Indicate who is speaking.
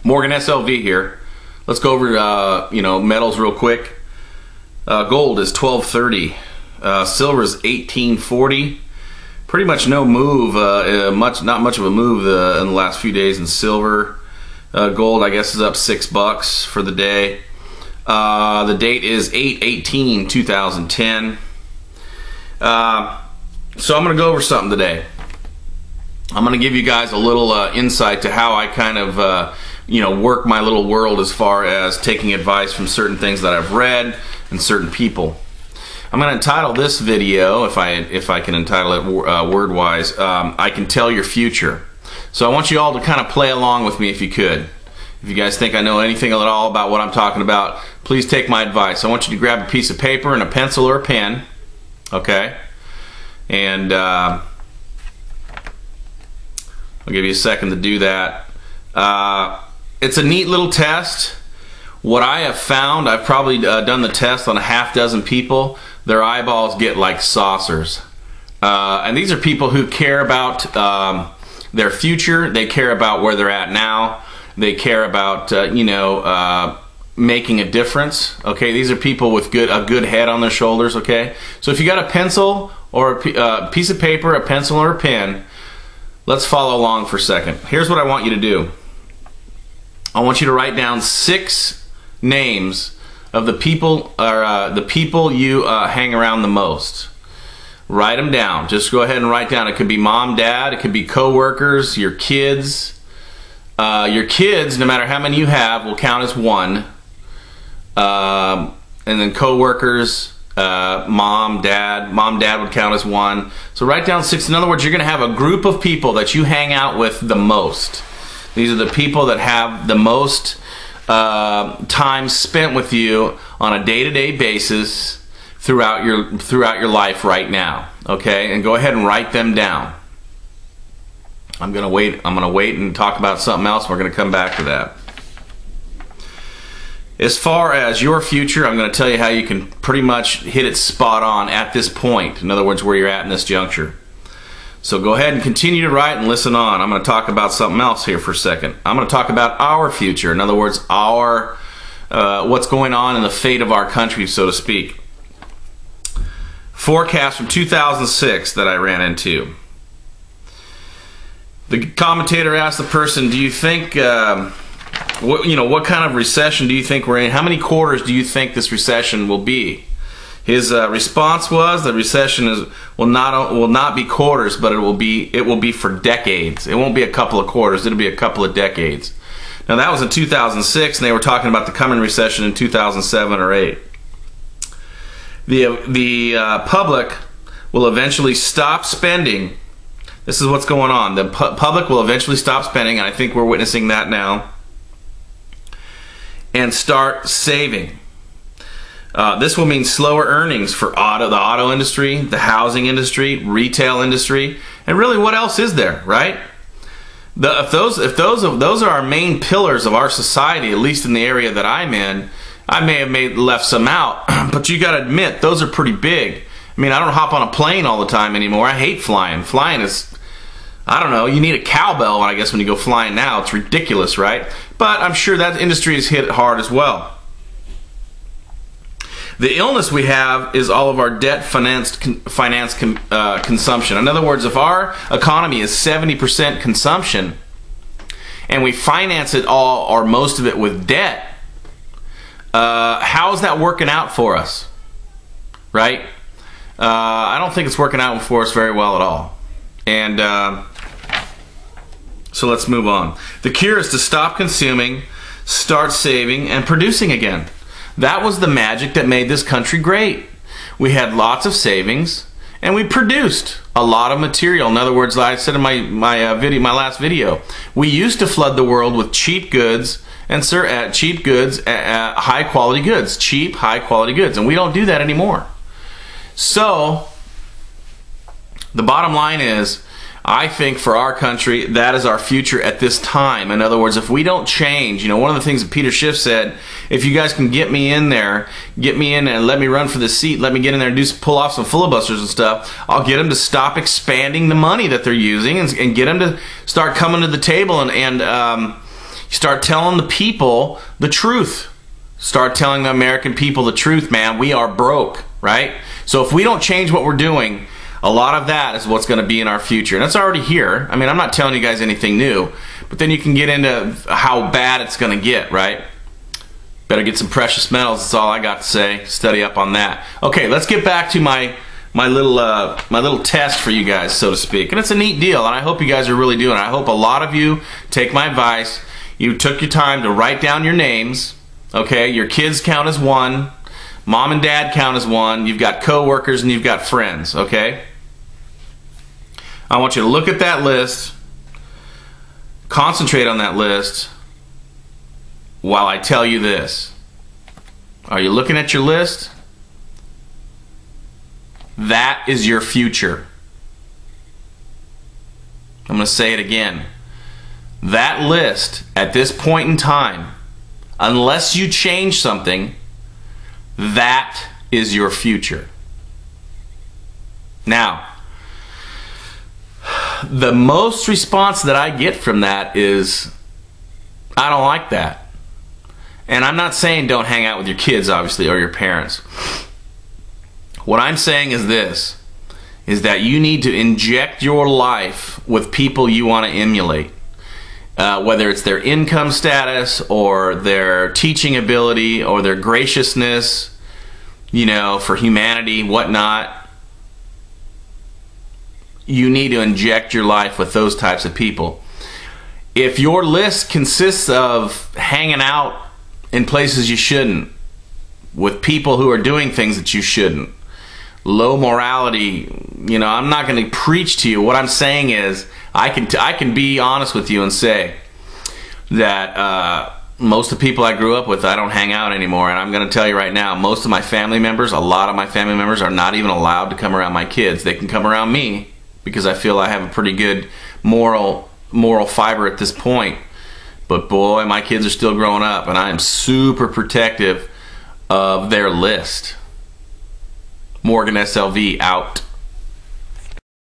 Speaker 1: Morgan SLV here. Let's go over metals real quick. Gold is 1230. Silver is 1840. Pretty much no move. Not much of a move in the last few days in silver. Gold, I guess, is up $6 for the day. The date is 8/18/2010. So I'm going to go over something today. I'm going to give you guys a little insight to how I kind of work my little world as far as taking advice from certain things that I've read and certain people. I'm going to entitle this video, if I can entitle it word-wise, I Can Tell Your Future. So I want you all to kind of play along with me if you could. If you guys think I know anything at all about what I'm talking about, please take my advice. I want you to grab a piece of paper and a pencil or a pen, okay? And I'll give you a second to do that. It's a neat little test. What I have found, I've probably done the test on a half dozen people. Their eyeballs get like saucers. And these are people who care about their future. They care about where they're at now. They care about making a difference. Okay, these are people with a good head on their shoulders. Okay, so if you got a pencil or a piece of paper, a pencil or a pen, let's follow along for a second. Here's what I want you to do. I want you to write down 6 names of the people you hang around the most. Write them down. Just go ahead and write down. It could be mom, dad. It could be co-workers, your kids. Your kids, no matter how many you have, will count as 1. And then co-workers, mom, dad would count as 1. So write down 6. In other words, you're going to have a group of people that you hang out with the most. These are the people that have the most time spent with you on a day-to-day basis throughout your life right now. Okay, and go ahead and write them down. I'm gonna wait and talk about something else. We're gonna come back to that. As far as your future, I'm gonna tell you how you can pretty much hit it spot on at this point. In other words, where you're at in this juncture. So go ahead and continue to write and listen on. I'm going to talk about something else here for a second. I'm going to talk about our future. In other words, what's going on in the fate of our country, so to speak. Forecast from 2006 that I ran into. The commentator asked the person, do you think, what kind of recession do you think we're in? How many quarters do you think this recession will be? His response was the recession will not be quarters, but it will be for decades. It won't be a couple of quarters. It'll be a couple of decades. Now that was in 2006, and they were talking about the coming recession in 2007 or 8. The public will eventually stop spending. This is what's going on. The public will eventually stop spending, and I think we're witnessing that now, and start saving. This will mean slower earnings for the auto industry, the housing industry, retail industry, and really, what else is there, right? If those are our main pillars of our society, at least in the area that I'm in, I may have left some out, but you got to admit those are pretty big. I mean, I don't hop on a plane all the time anymore. I hate flying. Flying is, I don't know, you need a cowbell, I guess, when you go flying now. It's ridiculous, right? But I'm sure that industry is hit hard as well. The illness we have is all of our debt financed consumption. In other words, if our economy is 70% consumption and we finance it all or most of it with debt, how is that working out for us? Right? I don't think it's working out for us very well at all. And so let's move on. The cure is to stop consuming, start saving, and producing again. That was the magic that made this country great. We had lots of savings, and we produced a lot of material. In other words, like I said in my last video, we used to flood the world with cheap goods and high quality goods, cheap, high quality goods, and we don't do that anymore. So the bottom line is, I think for our country, that is our future at this time. In other words, if we don't change, one of the things that Peter Schiff said, if you guys can get me in there and let me run for the seat, let me get in there and pull off some filibusters and stuff, I'll get them to stop expanding the money that they're using and get them to start coming to the table and Start telling the people the truth. Start telling the American people the truth, man. We are broke, right? So if we don't change what we're doing, a lot of that is what's going to be in our future. And it's already here. I mean, I'm not telling you guys anything new, but then you can get into how bad it's going to get, right? Better get some precious metals. That's all I got to say. Study up on that. Okay, let's get back to my little test for you guys, so to speak. And it's a neat deal, and I hope you guys are really doing it. I hope a lot of you take my advice. You took your time to write down your names. Okay, your kids count as one. Mom and dad count as one. You've got co-workers and you've got friends, okay? I want you to look at that list, concentrate on that list while I tell you this. Are you looking at your list? That is your future. I'm going to say it again. That list at this point in time, unless you change something, that is your future. Now, the most response that I get from that is, I don't like that. And I'm not saying don't hang out with your kids, obviously, or your parents. What I'm saying is this, is that you need to inject your life with people you want to emulate. Whether it's their income status or their teaching ability or their graciousness, you know, for humanity, whatnot. You need to inject your life with those types of people. If your list consists of hanging out in places you shouldn't, with people who are doing things that you shouldn't, low morality, you know, I'm not going to preach to you. What I'm saying is, I can be honest with you and say that most of the people I grew up with, I don't hang out anymore. And I'm going to tell you right now, most of my family members, a lot of my family members are not even allowed to come around my kids. They can come around me because I feel I have a pretty good moral fiber at this point. But boy, my kids are still growing up, and I am super protective of their list. Morgan SLV out.